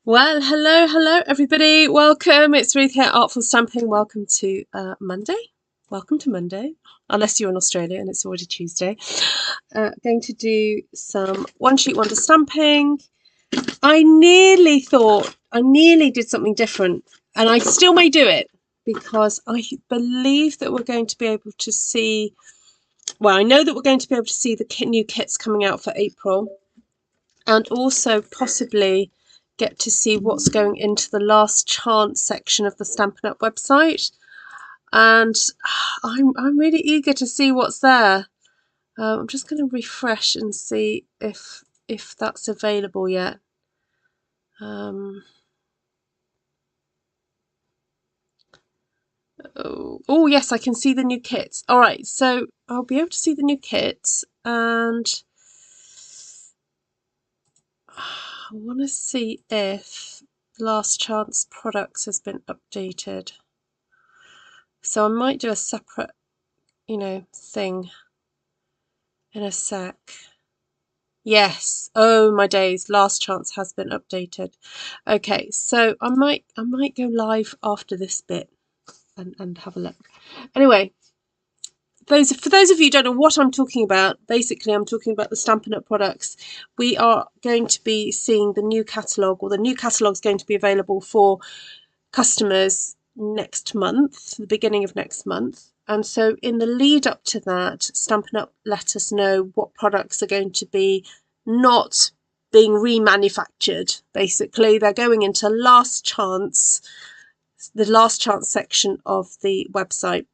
Well, hello everybody. Welcome. It's Ruth here, Artful Stamping. Welcome to Monday. Welcome to Monday, unless you're in Australia and it's already Tuesday. Going to do some one sheet wonder stamping. I nearly did something different, and I still may do it because I believe that we're going to be able to see. Well, I know that we're going to be able to see the new kits coming out for April, and also possibly get to see what's going into the last chance section of the Stampin' Up website, and I'm really eager to see what's there. I'm just going to refresh and see if that's available yet. Oh yes, I can see the new kits. All right, so I'll be able to see the new kits, and I want to see if last chance products has been updated. So I might do a separate, thing in a sec. Yes. Oh my days. Last chance has been updated. Okay, so I might go live after this bit and have a look. Anyway, for those of you who don't know what I'm talking about, basically I'm talking about the Stampin' Up products. We are going to be seeing the new catalogue, or the new catalogue is going to be available for customers next month, the beginning of next month. And so in the lead up to that, Stampin' Up let us know what products are going to be not being remanufactured. Basically, they're going into last chance, the last chance section of the website.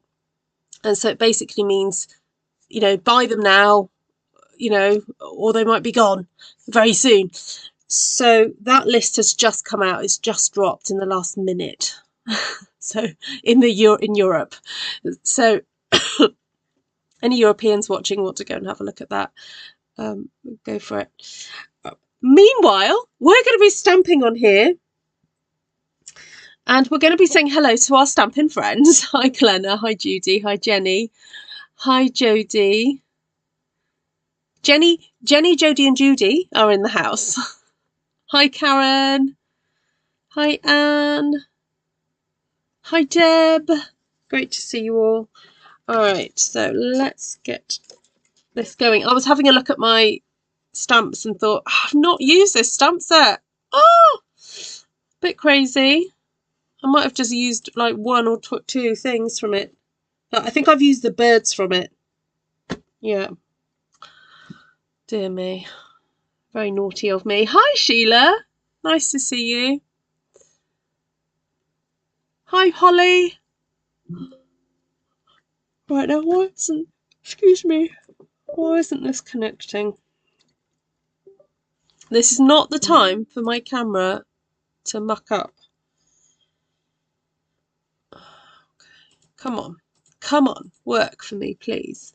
And so it basically means, buy them now, or they might be gone very soon. So that list has just come out. It's just dropped in the last minute. So in Europe. So any Europeans watching want to go and have a look at that, go for it. Meanwhile, we're going to be stamping on here, and we're going to be saying hello to our stamping friends. Hi Glenna, hi Judy, hi Jenny, hi Jodie. Jenny, Jodie and Judy are in the house. Hi Karen, hi Anne, hi Deb. Great to see you all. All right, so let's get this going. I was having a look at my stamps and thought, I've not used this stamp set. Oh, bit crazy. I might have just used like one or two things from it. But I think I've used the birds from it. Yeah. Dear me. Very naughty of me. Hi, Sheila. Nice to see you. Hi, Holly. Right now, why isn't this connecting? This is not the time for my camera to muck up. Come on, work for me, please.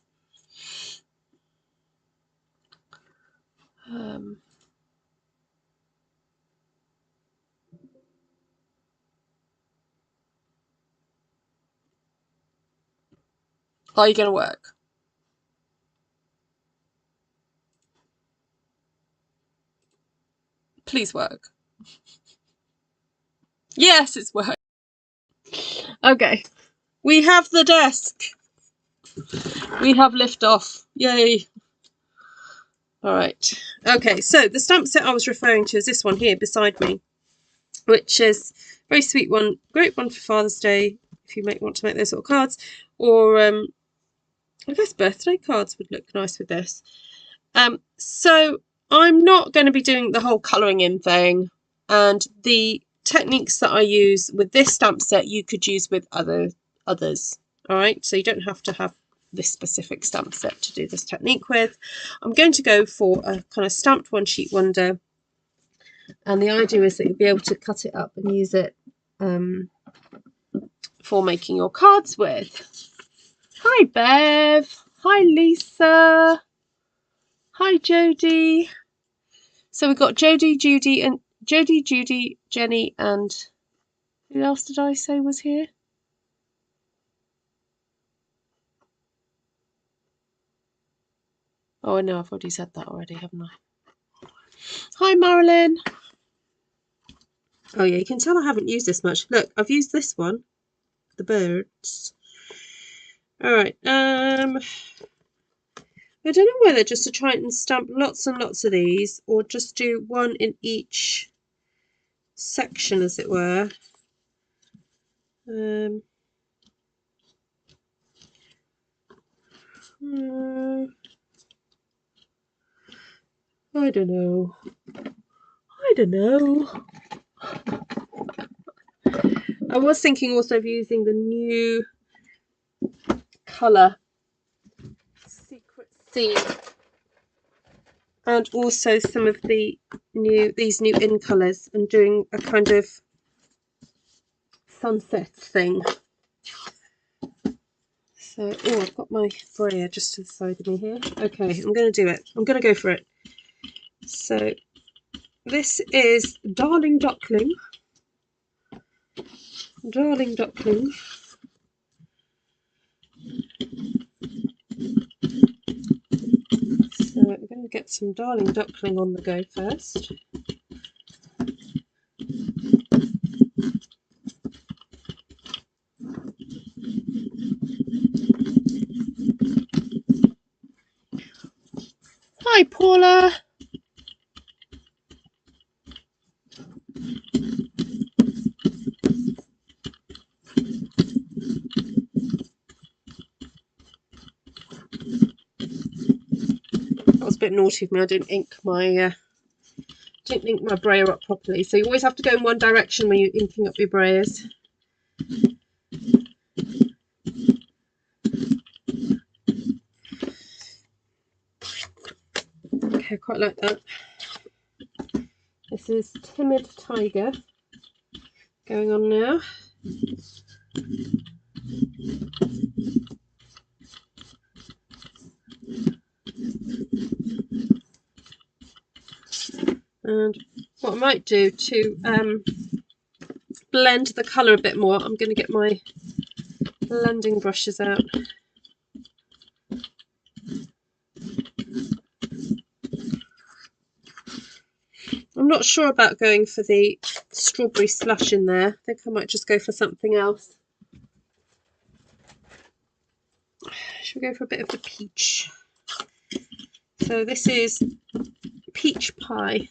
Are you going to work? Please work. Yes, it's work. Okay, we have the desk. We have liftoff. Yay. All right. Okay, so the stamp set I was referring to is this one here beside me, which is a very sweet one, great one for Father's Day if you want to make those sort of cards, or I guess birthday cards would look nice with this. So I'm not going to be doing the whole colouring in thing, and the techniques that I use with this stamp set you could use with others. All right, so you don't have to have this specific stamp set to do this technique with. I'm going to go for a kind of stamped one sheet wonder, and the idea is that you'll be able to cut it up and use it for making your cards with. Hi Bev, hi Lisa, hi Jodie. So we've got Jodie, Judy, Jenny, and who else did I say was here? Oh, I know, I've already said that already, haven't I? Hi, Marilyn. Oh yeah, you can tell I haven't used this much. Look, I've used this one, the birds. All right. I don't know whether just to try and stamp lots and lots of these, or just do one in each section, as it were. I don't know. I don't know. I was thinking also of using the new colour Secret Sea, and also some of these new in colours, and doing a kind of sunset thing. So, oh, I've got my brayer just to the side of me here. Okay, I'm going to do it. I'm going to go for it. So, this is Darling Duckling. Darling Duckling. So, we're going to get some Darling Duckling on the go first. Hi, Paula. That was a bit naughty of me. I didn't ink my brayer up properly. So you always have to go in one direction when you're inking up your brayers. Okay, I quite like that. This is Timid Tiger going on now. And what I might do to blend the colour a bit more, I'm going to get my blending brushes out. I'm not sure about going for the strawberry slush in there. I think I might just go for something else. Should we go for a bit of the peach? So this is Peach Pie.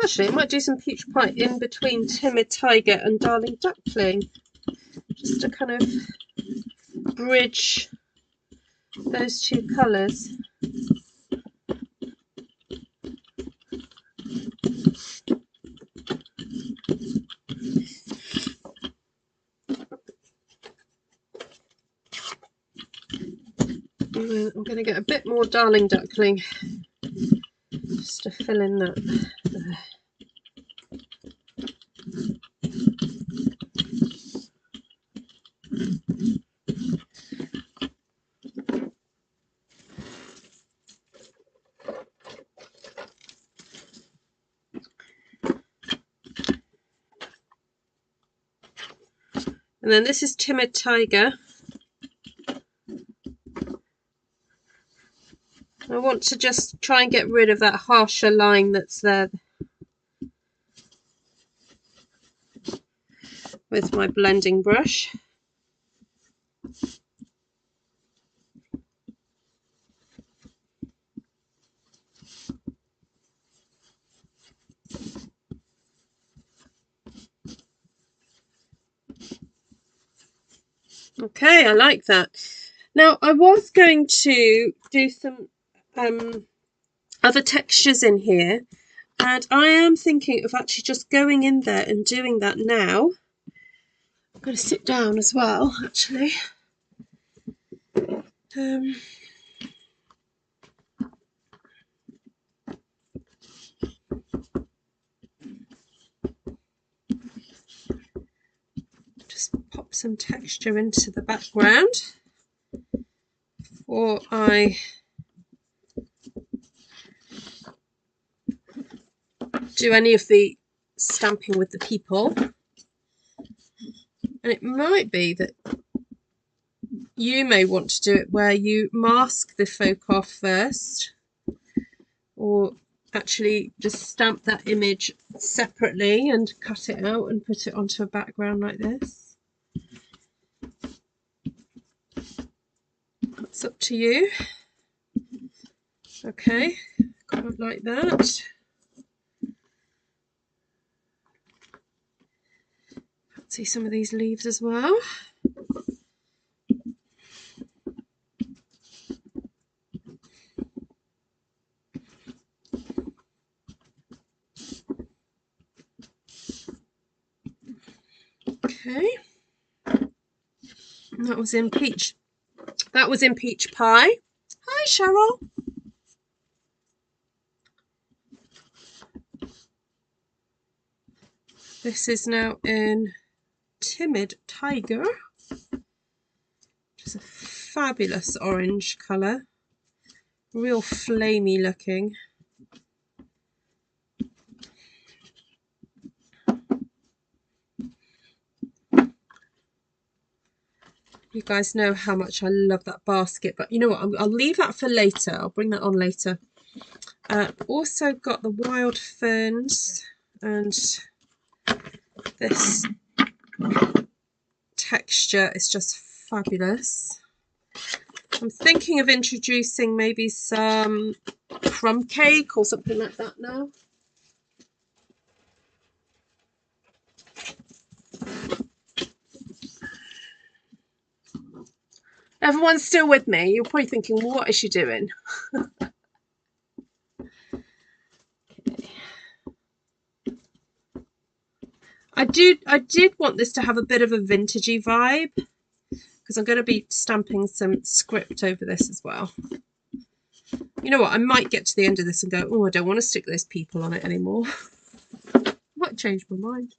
Actually, I might do some peach pie in between Timid Tiger and Darling Duckling, just to kind of bridge those two colours. And then I'm going to get a bit more Darling Duckling just to fill in that there. And then this is Timid Tiger. I want to just try and get rid of that harsher line that's there with my blending brush. Okay, I like that. Now I was going to do some other textures in here, and I am thinking of actually just going in there and doing that now. I'm going to sit down as well, actually. Just pop some texture into the background before I do any of the stamping with the people. And it might be that you may want to do it where you mask the folk off first, or actually just stamp that image separately and cut it out and put it onto a background like this. That's up to you. Okay, kind of like that. See some of these leaves as well. Okay, and that was in peach. That was in peach pie. Hi, Cheryl. This is now in Timid Tiger, which is a fabulous orange colour, real flamey looking. You guys know how much I love that basket, but you know what, I'll leave that for later. I'll bring that on later. Also got the wild ferns, and this texture is just fabulous. I'm thinking of introducing maybe some crumb cake or something like that now. Everyone's still with me. You're probably thinking, what is she doing? I did want this to have a bit of a vintagey vibe, because I'm going to be stamping some script over this as well. You know what, I might get to the end of this and go, oh, I don't want to stick those people on it anymore. I might change my mind.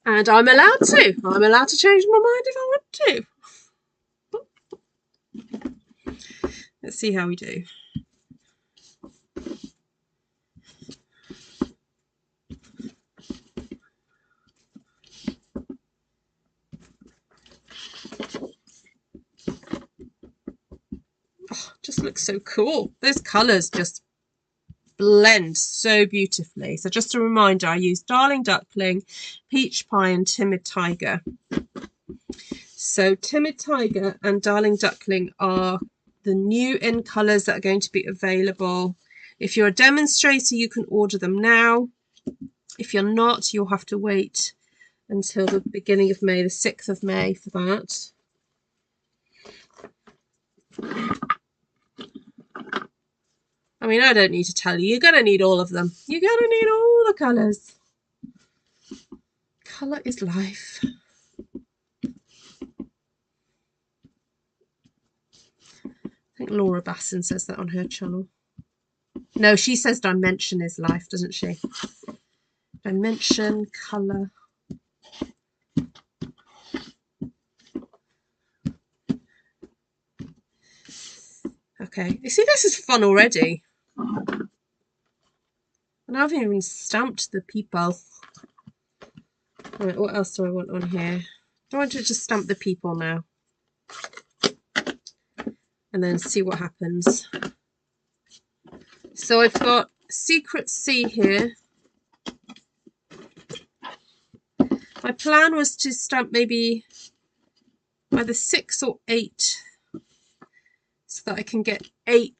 And I'm allowed to. I'm allowed to change my mind if I want to. Let's see how we do. Oh, just looks so cool. Those colours just blend so beautifully. So just a reminder, I used Darling Duckling, Peach Pie and Timid Tiger. So Timid Tiger and Darling Duckling are the new in colours that are going to be available. If you're a demonstrator, you can order them now. If you're not, you'll have to wait until the beginning of May, the 6th of May for that. I mean, I don't need to tell you, you're going to need all of them. You're going to need all the colours. Colour is life. I think Laura Basson says that on her channel. No, she says dimension is life, doesn't she? Dimension, colour. Okay, you see, this is fun already. And I haven't even stamped the people. Right, what else do I want on here? I want to just stamp the people now. And then see what happens. So I've got Secret C here. My plan was to stamp maybe either 6 or 8, so that I can get eight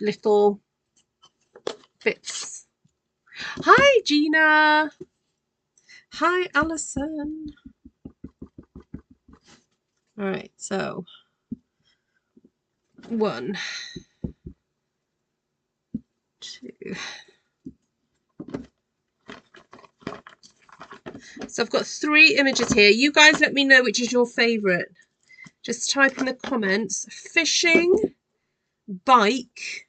little bits. Hi, Gina. Hi, Alison. All right, so 1, 2. So I've got 3 images here. You guys let me know which is your favourite. Just type in the comments. Fishing, bike,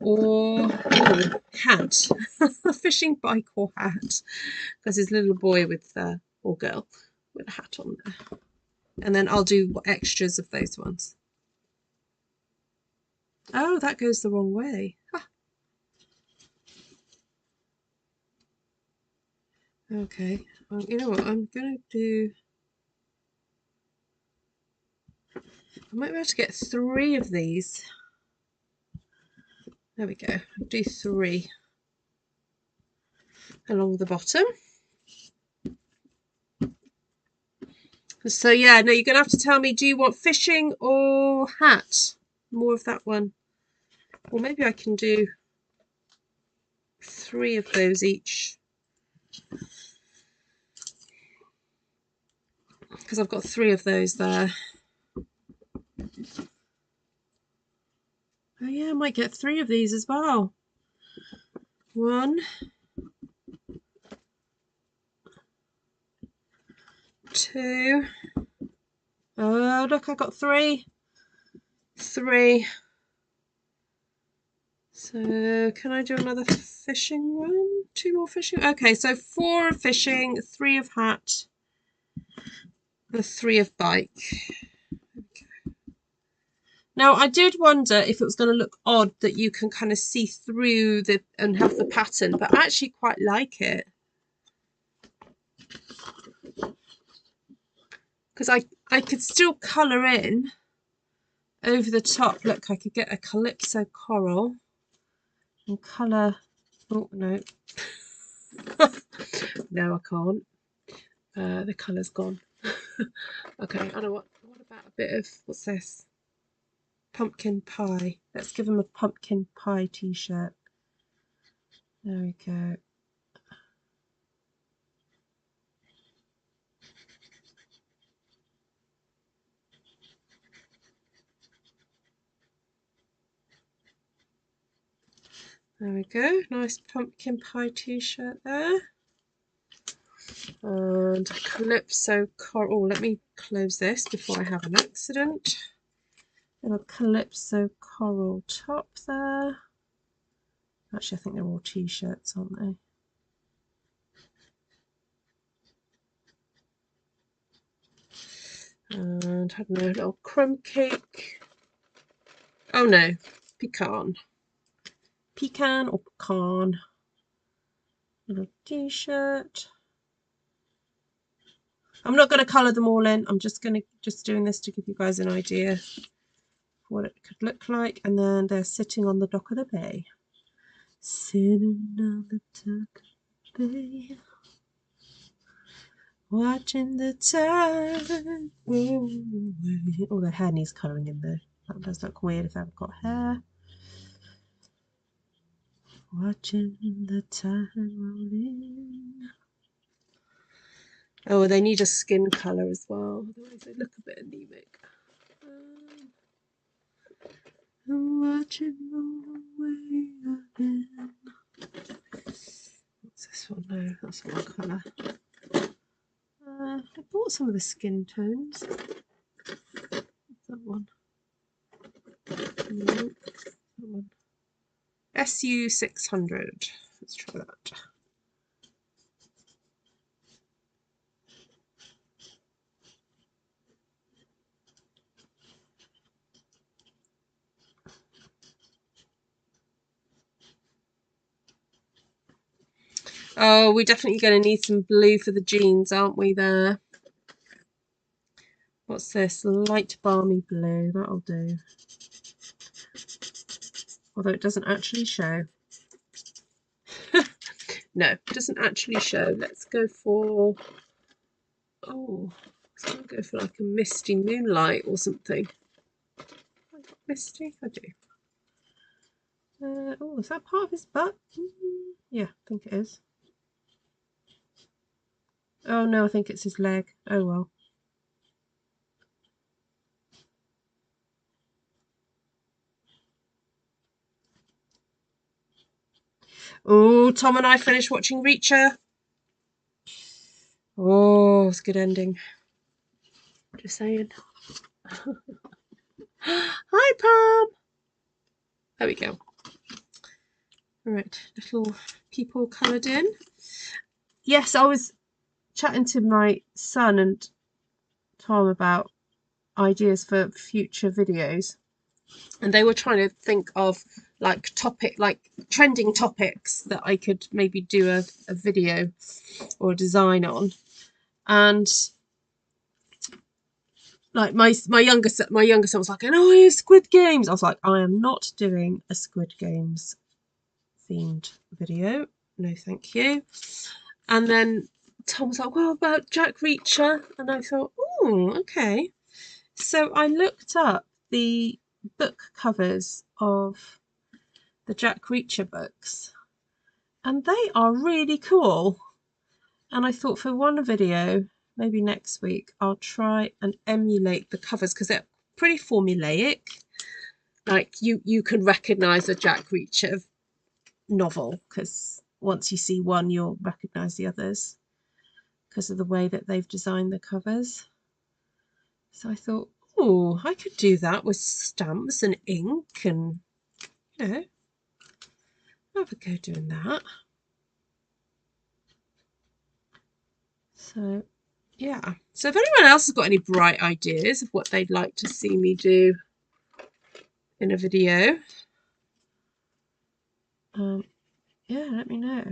or hat. A fishing bike or hat, because his little boy with or girl with a hat on there. And then I'll do extras of those ones. Oh, that goes the wrong way. Ah. Okay, well, you know what, I'm going to do... I might be able to get 3 of these. There we go. I'll do 3 along the bottom. So yeah, no, you're going to have to tell me, do you want fishing or hat? More of that one. Or maybe I can do 3 of those each. Because I've got 3 of those there. Oh yeah, I might get 3 of these as well. 1, 2. Oh, look, I got 3. 3. So can I do another fishing one? 2 more fishing. Okay, so 4 of fishing, 3 of hat, and 3 of bike. Okay. Now I did wonder if it was going to look odd that you can kind of see through the and have the pattern, but I actually quite like it. Because I could still colour in over the top. Look, I could get a calypso coral and colour... Oh, no. No, I can't. The colour's gone. Okay, I know what about a bit of... What's this? Pumpkin pie. Let's give him a pumpkin pie t-shirt. There we go. There we go. Nice pumpkin pie t-shirt there. And a calypso coral. Oh, let me close this before I have an accident. And a calypso coral top there. Actually, I think they're all t-shirts, aren't they? And I don't know, a little crumb cake. Oh no, pecan. Pecan or pecan. Little t-shirt. I'm not going to colour them all in. I'm just doing this to give you guys an idea of what it could look like. And then they're sitting on the dock of the bay. Sitting on the dock of the bay, watching the tide roll away. Oh, their hair needs colouring in there. That does look weird if I haven't got hair. Watching the tide roll in. Oh, they need a skin colour as well, otherwise they look a bit anemic. Watching roll away again. What's this one? No, that's one colour. I bought some of the skin tones. What's that one? No, that one. SU 600. Let's try that. Oh, we're definitely going to need some blue for the jeans, aren't we there? What's this? Light balmy blue. That'll do. Although it doesn't actually show. No, it doesn't actually show. Let's go for... Oh, let's go for like a misty moonlight or something. Have I got misty? I do. Oh, is that part of his butt? Yeah, I think it is. Oh no, I think it's his leg. Oh well. Oh, Tom and I finished watching Reacher. Oh, it's a good ending. Just saying. Hi, Pam. There we go. Right, little people coloured in. Yes, I was chatting to my son and Tom about ideas for future videos, and they were trying to think of like trending topics that I could maybe do a video or a design on. And like my younger son was like, "Oh, Squid Games." I was like, "I am not doing a Squid Games themed video. No, thank you." And then Tom was like, "Well, about Jack Reacher," and I thought, "Oh, okay." So I looked up the book covers of the Jack Reacher books, and they are really cool. And I thought for one video, maybe next week, I'll try and emulate the covers because they're pretty formulaic. Like you can recognise a Jack Reacher novel because once you see one, you'll recognise the others because of the way that they've designed the covers. So I thought, oh, I could do that with stamps and ink and, you know, have a go doing that. So, yeah. So if anyone else has got any bright ideas of what they'd like to see me do in a video, yeah, let me know.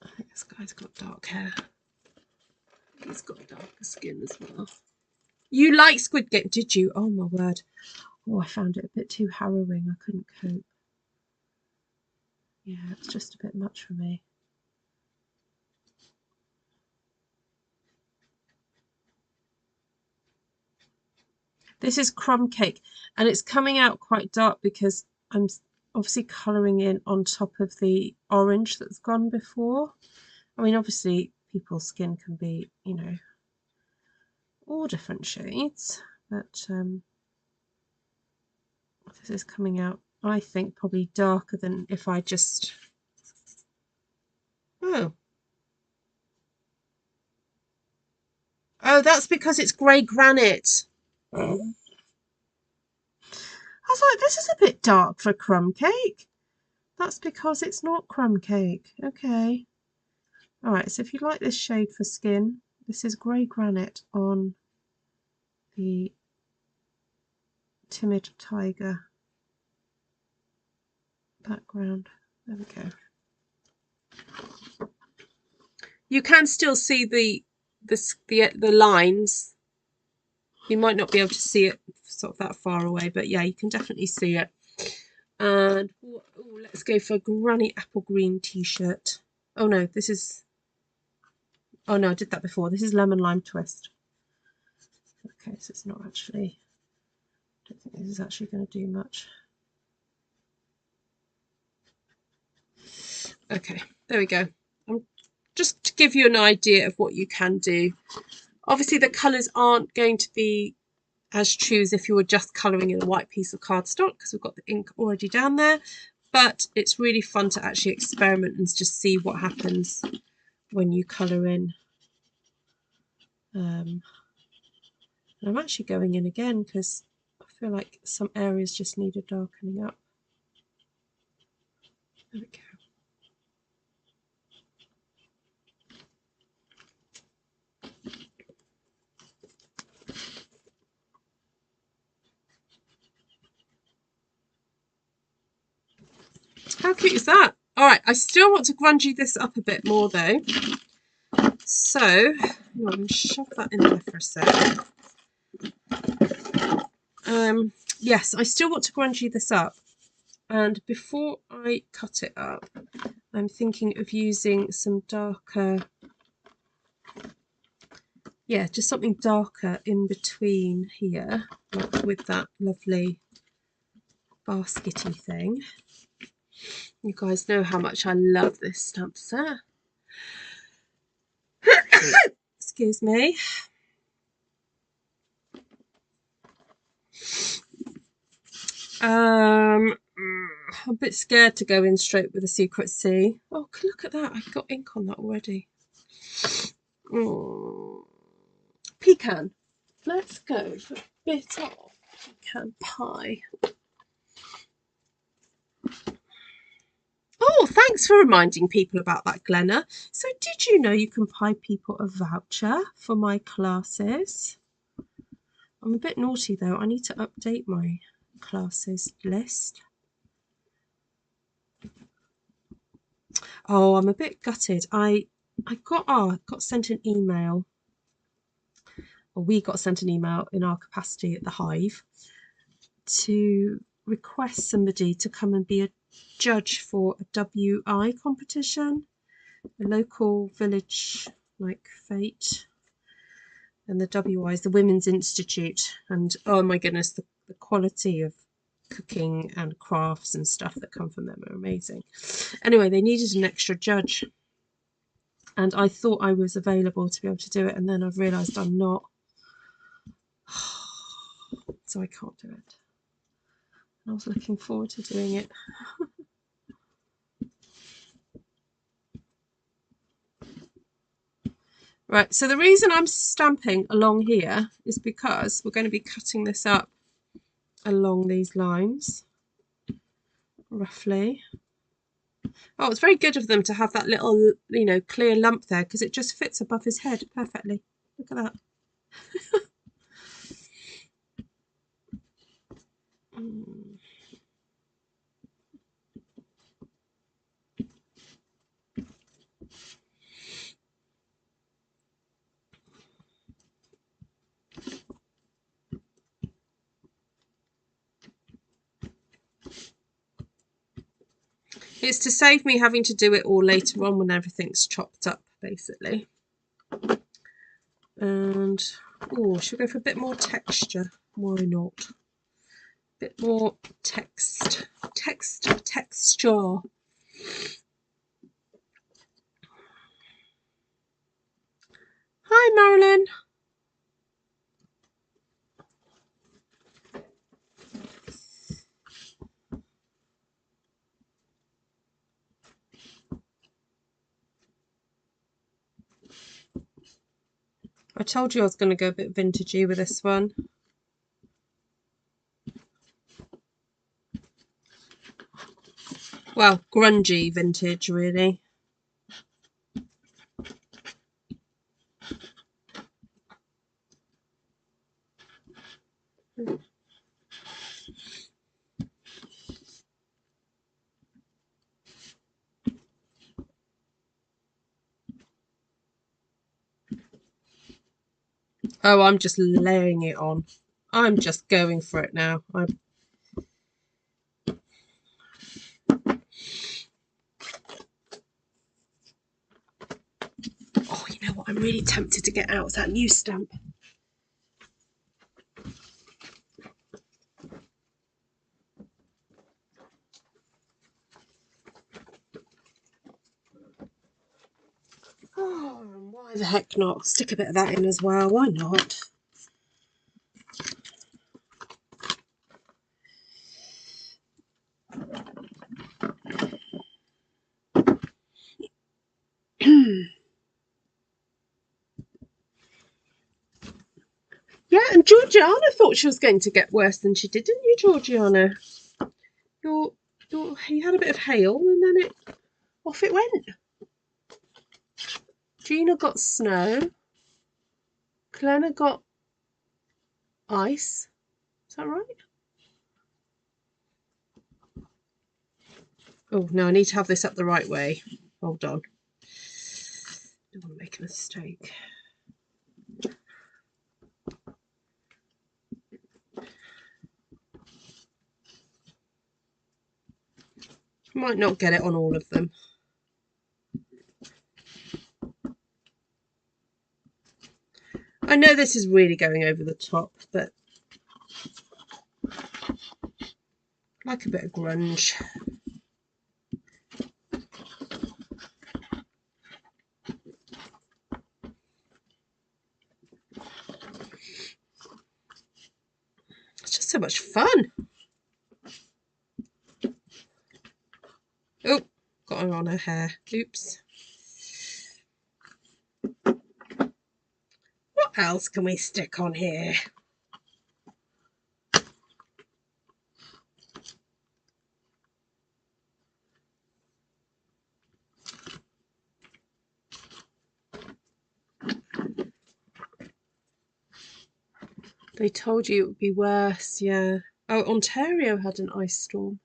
I think this guy's got dark hair. He's got darker skin as well. You like Squid Game, did you? Oh my word. Oh, I found it a bit too harrowing. I couldn't cope. Yeah, it's just a bit much for me. This is Crumb Cake, and it's coming out quite dark because I'm obviously colouring in on top of the orange that's gone before. I mean, obviously people's skin can be, you know, all different shades, but this is coming out, I think, probably darker than if I just... Oh, that's because it's grey granite. I was like, this is a bit dark for Crumb Cake. That's because it's not Crumb Cake. Okay. Alright, so if you like this shade for skin, this is grey granite on the Timid Tiger background. There we go. You can still see the lines. You might not be able to see it sort of that far away, but yeah, you can definitely see it. And let's go for a Granny Apple Green t-shirt. Oh no, this is... Oh no, I did that before. This is Lemon Lime Twist. Okay, so it's not actually... I don't think this is actually going to do much. Okay, there we go. Just to give you an idea of what you can do. Obviously the colours aren't going to be as true as if you were just colouring in a white piece of cardstock because we've got the ink already down there, but it's really fun to actually experiment and just see what happens when you colour in. And I'm actually going in again because I feel like some areas just need a darkening up. There we go. How cute is that? All right, I still want to grungy this up a bit more though. So I'm going to shove that in there for a sec. Yes, I still want to grungy this up. And before I cut it up, I'm thinking of using some darker, yeah, just something darker in between here, like with that lovely baskety thing. You guys know how much I love this stamp set. Excuse me. I'm a bit scared to go in straight with a Secret C. Oh, look at that. I've got ink on that already. Pecan. Let's go for a bit of pecan pie. Oh, thanks for reminding people about that, Glenna. So did you know you can buy people a voucher for my classes? I'm a bit naughty though. I need to update my classes list. Oh, I'm a bit gutted. I got sent an email, or we got sent an email in our capacity at the Hive to request somebody to come and be a judge for a WI competition, a local village like fete. And the WI is the Women's Institute. And oh my goodness, the quality of cooking and crafts and stuff that come from them are amazing. Anyway, they needed an extra judge. And I thought I was available to be able to do it. And then I've realised I'm not. So I can't do it. I was looking forward to doing it. Right, so the reason I'm stamping along here is because we're going to be cutting this up along these lines, roughly. Oh, it's very good of them to have that little, you know, clear lump there because it just fits above his head perfectly. Look at that. It's to save me having to do it all later on when everything's chopped up, basically. And, oh, should we go for a bit more texture? Why not? A bit more texture. Hi, Marilyn. I told you I was going to go a bit vintagey with this one. Well, grungy vintage, really. Oh, I'm just laying it on. I'm just going for it now. Oh, you know what? I'm really tempted to get out is that new stamp. Oh, why the heck not? Stick a bit of that in as well. Why not? Yeah, and Georgiana thought she was going to get worse than she did, didn't you, Georgiana? You had a bit of hail and then off it went. Gina got snow. Glenna got ice. Is that right? Oh, no, I need to have this up the right way. Hold on. Don't want to make a mistake. Might not get it on all of them. I know this is really going over the top, but I like a bit of grunge. It's just so much fun. Oh, got her on her hair. Oops. What else can we stick on here? They told you it would be worse, yeah. Oh, Ontario had an ice storm.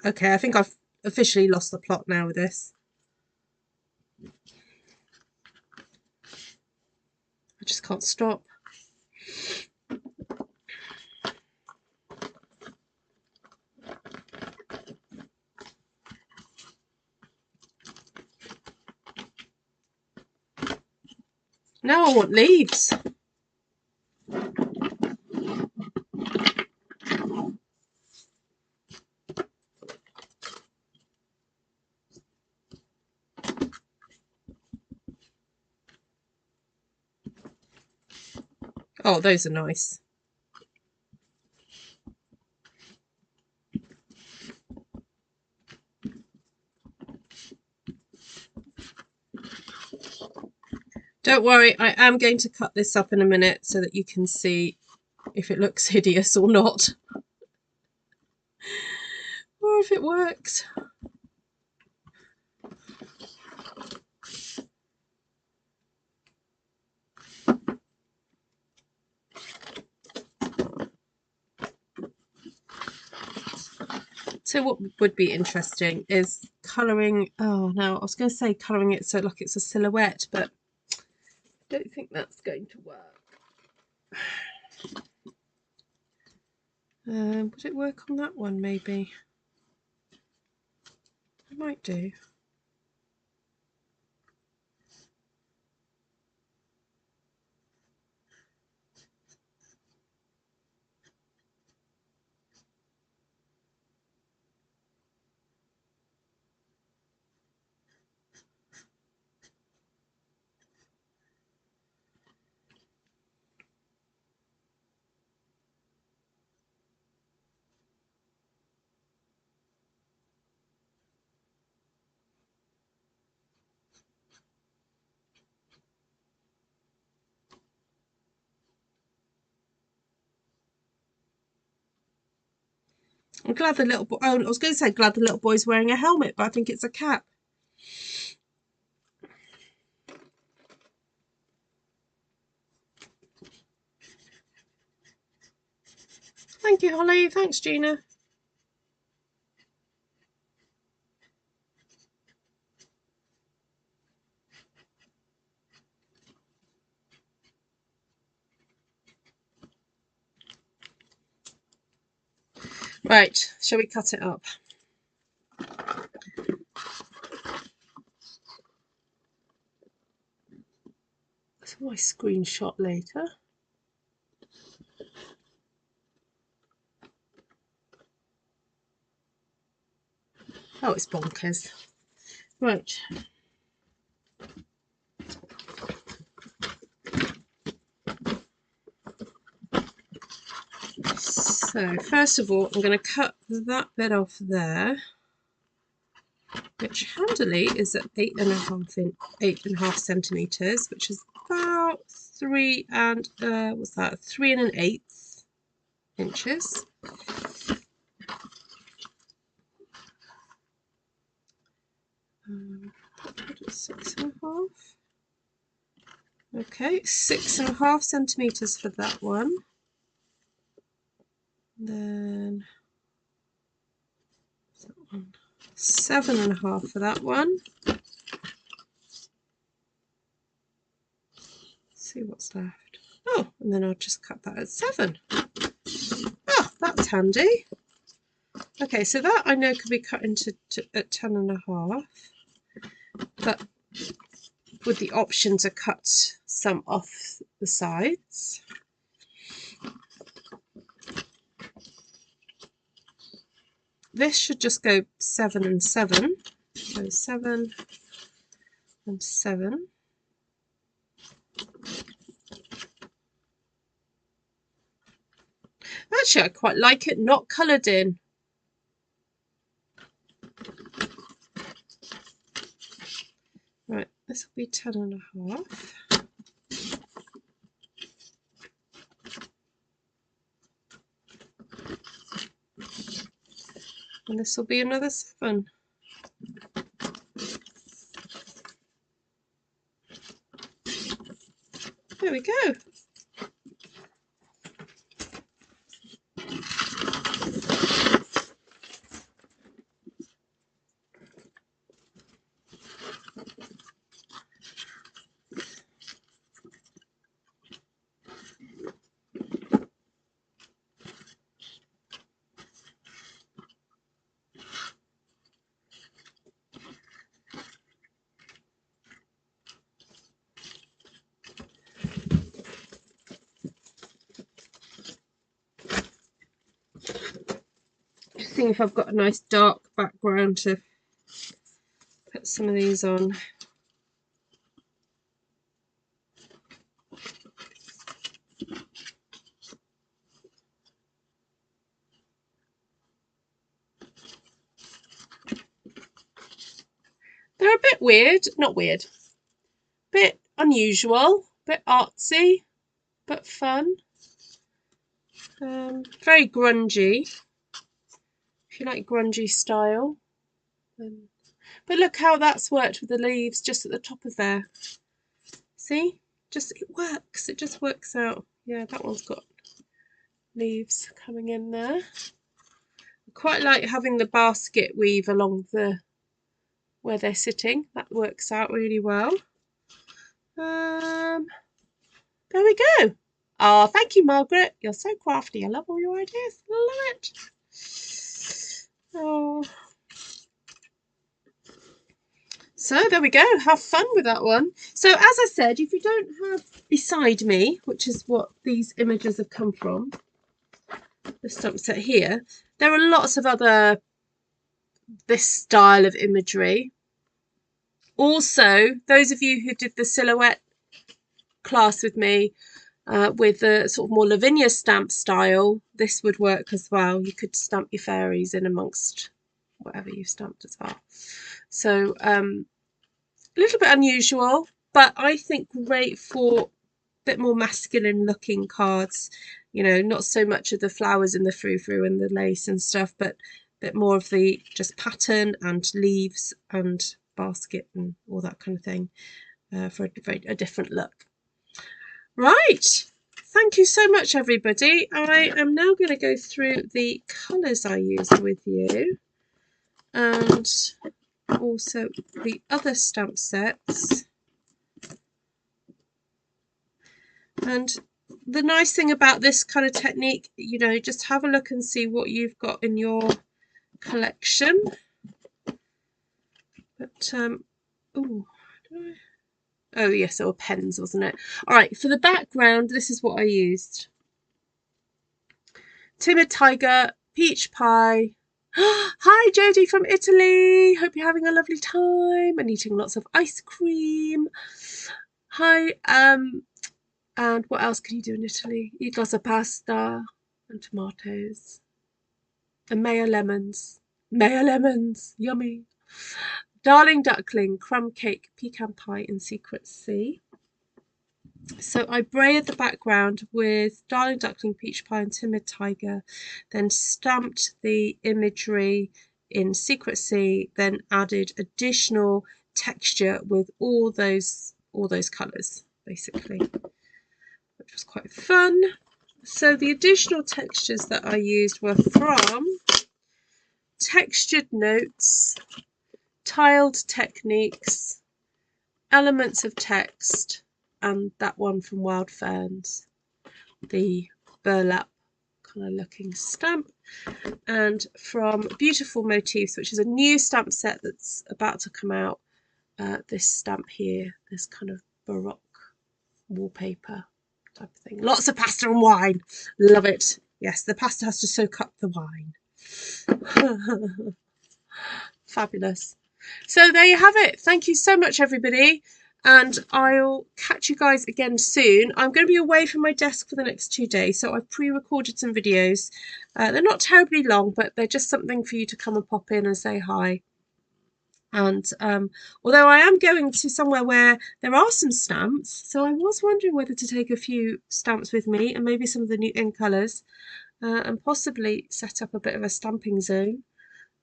Okay, I think I've officially lost the plot now with this. I just can't stop. Now I want leaves. Oh, those are nice. Don't worry, I am going to cut this up in a minute so that you can see if it looks hideous or not. Or if it works. So what would be interesting is colouring, oh no, I was going to say colouring it so like it's a silhouette, but I don't think that's going to work. Would it work on that one maybe? It might do. I'm glad the little boy, oh, I was going to say glad the little boy's wearing a helmet, but I think it's a cap. Thank you, Holly. Thanks, Gina. Right, shall we cut it up? That's my screenshot later. Oh, it's bonkers. Right. So first of all, I'm going to cut that bit off there, which handily is at 8.5 centimeters, which is about 3 1/8 inches. Put it 6.5. Okay, 6.5 centimeters for that one. then 7.5 for that one. See what's left. Oh, and then I'll just cut that at 7. Oh, that's handy. Okay, so that I know could be cut into at 10.5, but with the option to cut some off the sides. This should just go 7 and 7. So 7 and 7. Actually, I quite like it not coloured in. Right, this will be 10.5. And this will be another 7. There we go. Seeing if I've got a nice dark background to put some of these on. They're a bit weird, not weird, bit unusual, bit artsy, but fun. Very grungy, if you like grungy style. But look how that's worked with the leaves just at the top of there. See? Just it works. It just works out. Yeah, that one's got leaves coming in there. I quite like having the basket weave along the where they're sitting. That works out really well. There we go. Oh, thank you, Margaret. You're so crafty. I love all your ideas. Love it. Oh. So there we go. Have fun with that one. So as I said, if you don't have beside me, which is what these images have come from, the stamp set here, there are lots of other this style of imagery. Also, those of you who did the silhouette class with me, with the sort of more Lavinia stamp style, this would work as well. You could stamp your fairies in amongst whatever you stamped as well. So a little bit unusual, but I think great for a bit more masculine looking cards. You know, not so much of the flowers and the frou-frou and the lace and stuff, but a bit more of the just pattern and leaves and basket and all that kind of thing, for a different look. Right, thank you so much, everybody. I am now going to go through the colours I used with you and also the other stamp sets. And the nice thing about this kind of technique, you know, just have a look and see what you've got in your collection. But oh yes, it were pens, wasn't it? All right, for the background, this is what I used. Timid Tiger, Peach Pie. Hi Jodie from Italy, hope you're having a lovely time and eating lots of ice cream. Hi, and what else can you do in Italy? Eat lots of pasta and tomatoes and mayo lemons, yummy. Darling Duckling, Crumb Cake, Pecan Pie and Secret Sea. So I braided the background with Darling Duckling, Peach Pie and Timid Tiger, then stamped the imagery in Secret Sea, then added additional texture with all those colours basically, which was quite fun. So the additional textures that I used were from Textured Notes, Tiled Techniques, Elements of Text, and that one from Wild Ferns, the burlap kind of looking stamp, and from Beautiful Motifs, which is a new stamp set that's about to come out, this stamp here, this kind of Baroque wallpaper type of thing. Lots of pasta and wine. Love it. Yes, the pasta has to soak up the wine. Fabulous. So there you have it. Thank you so much, everybody. And I'll catch you guys again soon. I'm going to be away from my desk for the next 2 days, so I've pre-recorded some videos. They're not terribly long, but they're just something for you to come and pop in and say hi. And although I am going to somewhere where there are some stamps, so I was wondering whether to take a few stamps with me and maybe some of the new in colours, and possibly set up a bit of a stamping zone.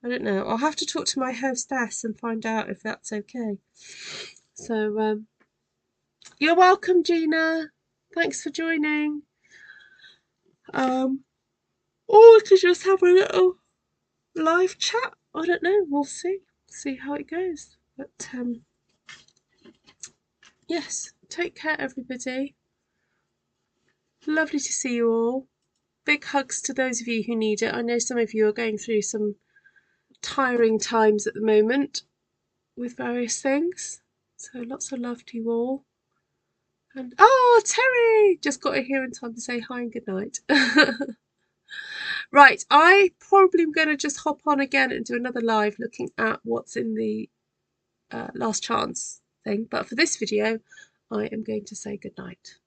I don't know. I'll have to talk to my hostess and find out if that's okay. So you're welcome, Gina. Thanks for joining. Or we could just have a little live chat. I don't know. We'll see. See how it goes. But yes, take care, everybody. Lovely to see you all. Big hugs to those of you who need it. I know some of you are going through some tiring times at the moment with various things. So lots of love to you all. And oh, Terry! Just got here in time to say hi and good night. Right, I probably am going to just hop on again and do another live looking at what's in the last chance thing. But for this video, I am going to say good night.